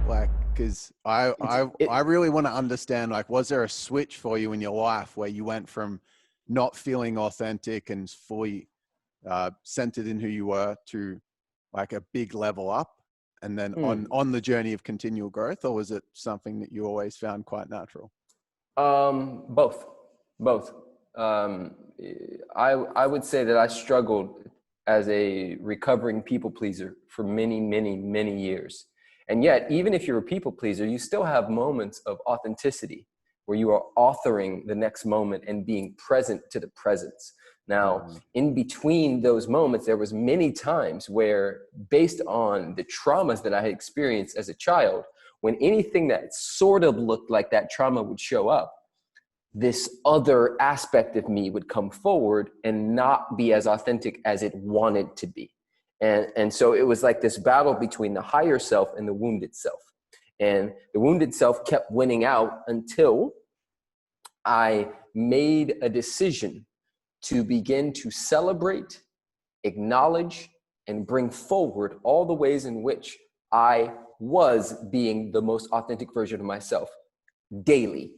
Like, because It's I it. really want to understand, like, was there a switch for you in your life where you went from not feeling authentic and fully centered in who you were to like a big level up and then Hmm. on the journey of continual growth, or was it something that you always found quite natural? Both, both. Um, I would say that I struggled as a recovering people pleaser for many, many, many years. And yet, even if you're a people pleaser, you still have moments of authenticity where you are authoring the next moment and being present to the presence. Now, Mm. in between those moments, there was many times where, based on the traumas that I had experienced as a child, when anything that sort of looked like that trauma would show up, this other aspect of me would come forward and not be as authentic as it wanted to be. And so it was like this battle between the higher self and the wounded self. And the wounded self kept winning out until I made a decision to begin to celebrate, acknowledge, and bring forward all the ways in which I was being the most authentic version of myself daily.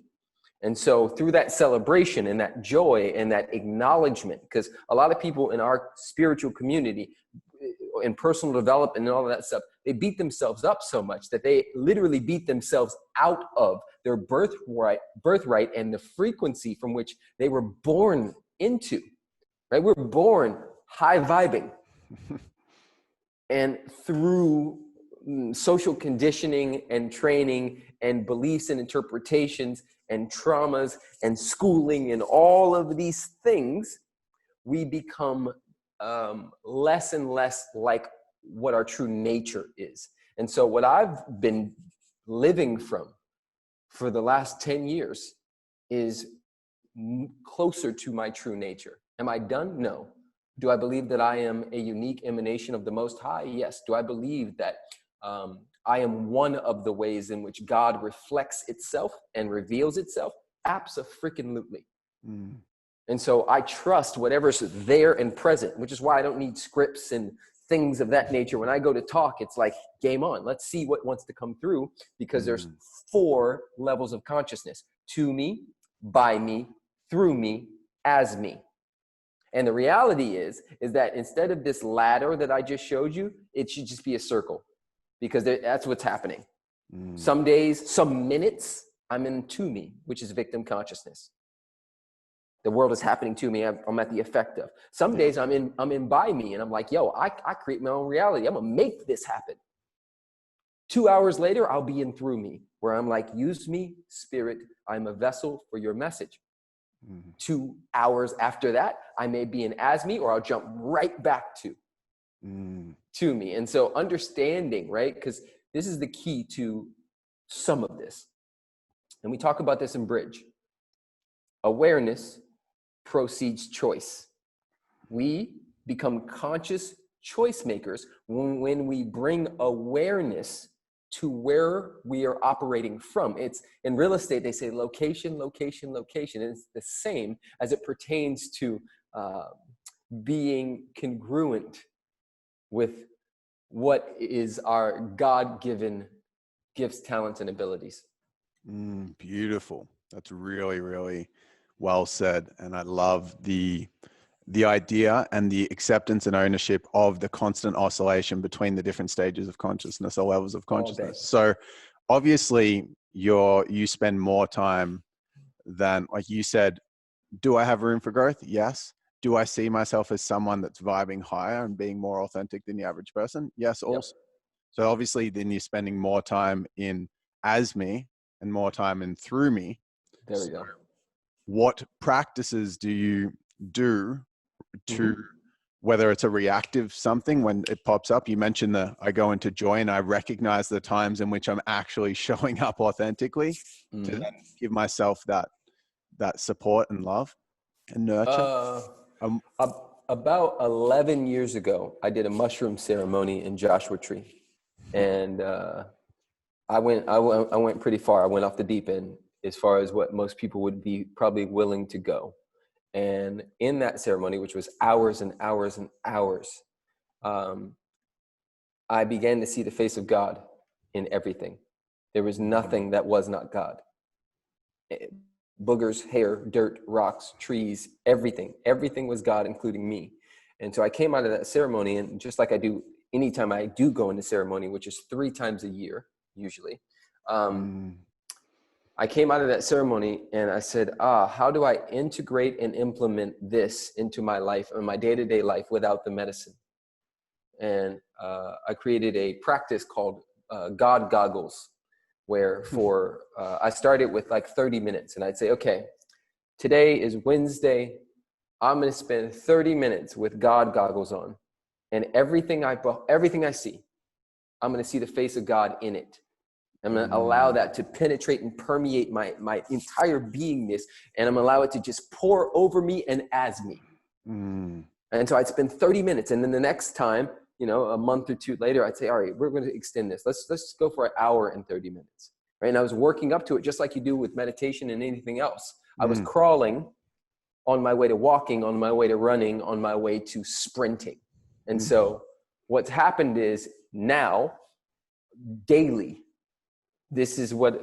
And so through that celebration and that joy and that acknowledgement, because a lot of people in our spiritual community, in personal development and all of that stuff, they beat themselves up so much that they literally beat themselves out of their birthright and the frequency from which they were born into, right? We're born high vibing. And through social conditioning and training and beliefs and interpretations and traumas and schooling and all of these things, we become less and less like what our true nature is. And so what I've been living from for the last 10 years is closer to my true nature. Am I done? No. Do I believe that I am a unique emanation of the Most High? Yes. Do I believe that I am one of the ways in which God reflects itself and reveals itself? Abso-freaking-lutely. Mm. And so I trust whatever's there and present, which is why I don't need scripts and things of that nature. When I go to talk, it's like, game on. Let's see what wants to come through, because there's 4 levels of consciousness: to me, by me, through me, as me. And the reality is that instead of this ladder that I just showed you, it should just be a circle, because that's what's happening. Some days, some minutes, I'm in to me, which is victim consciousness. The world is happening to me. I'm at the effect of. Some days I'm in by me, and I'm like, yo, I create my own reality. I'm gonna make this happen. 2 hours later, I'll be in through me, where I'm like, use me, spirit. I'm a vessel for your message. 2 hours after that, I may be in as me, or I'll jump right back to me. And so understanding, right? Because this is the key to some of this. And we talk about this in Bridge. Awareness proceeds choice. We become conscious choice makers when we bring awareness to where we are operating from. It's in real estate, they say location, location, location. And it's the same as it pertains to being congruent with what is our God-given gifts, talents, and abilities. Beautiful. That's really, really well said. And I love the idea and the acceptance and ownership of the constant oscillation between the different stages of consciousness or levels of All day. consciousness. So obviously you spend more time than, like you said, do I have room for growth? Yes. Do I see myself as someone that's vibing higher and being more authentic than the average person? Yes, also. Yep. So obviously then you're spending more time in as me and more time in through me. There we go. What practices do you do to, whether it's a reactive something when it pops up? You mentioned I go into joy and I recognize the times in which I'm actually showing up authentically to then give myself that support and love and nurture. About 11 years ago, I did a mushroom ceremony in Joshua Tree, and I went pretty far. I went off the deep end as far as what most people would be probably willing to go. And in that ceremony, which was hours and hours and hours, I began to see the face of God in everything. There was nothing that was not God. Boogers, hair, dirt, rocks, trees, everything was God, including me. And so I came out of that ceremony, and just like I do anytime I do go into ceremony, which is 3 times a year usually, I came out of that ceremony and I said, how do I integrate and implement this into my life and my day-to-day life without the medicine? And I created a practice called God Goggles, where I started with like 30 minutes, and I'd say, okay, today is Wednesday. I'm going to spend 30 minutes with God goggles on, and everything I see, I'm going to see the face of God in it. I'm going to allow that to penetrate and permeate my entire beingness, and I'm going to allow it to just pour over me and as me. And so I'd spend 30 minutes, and then the next time, a month or 2 later, I'd say, all right, we're going to extend this. Let's go for an hour and 30 minutes. Right? And I was working up to it just like you do with meditation and anything else. I was crawling on my way to walking, on my way to running, on my way to sprinting. And so what's happened is now, daily, this is what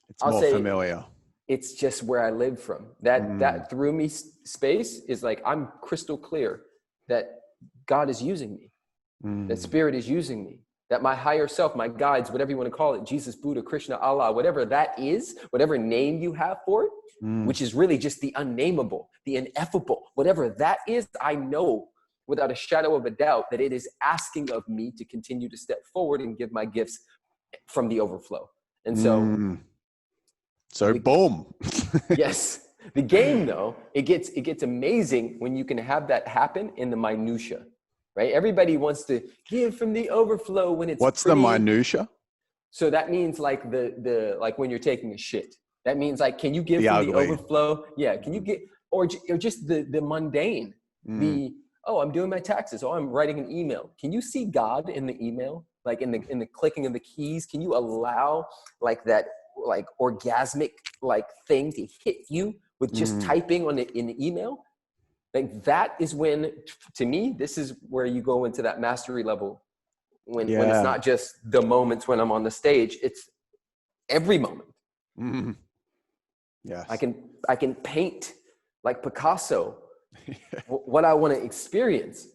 it's more familiar. It's just where I live from. That through me space is like, I'm crystal clear that God is using me, that Spirit is using me, that my higher self, my guides, whatever you want to call it, Jesus, Buddha, Krishna, Allah, whatever that is, whatever name you have for it, which is really just the unnameable, the ineffable, whatever that is, I know without a shadow of a doubt that it is asking of me to continue to step forward and give my gifts from the overflow. And so, boom. Yes. The game, though, it gets amazing when you can have that happen in the minutia, right? Everybody wants to give from the overflow when it's What's pretty. the minutia? So that means like the like when you're taking a shit. That means like, can you give The from ugly. the overflow? Yeah. Can you get, or just the mundane, I'm doing my taxes. Oh, I'm writing an email. Can you see God in the email? Like in the clicking of the keys? Can you allow like that, like orgasmic like thing to hit you with just typing in the email? Like that is when, to me, this is where you go into that mastery level. When it's not just the moments when I'm on the stage, it's every moment. Yes. I can paint like Picasso what I want to experience.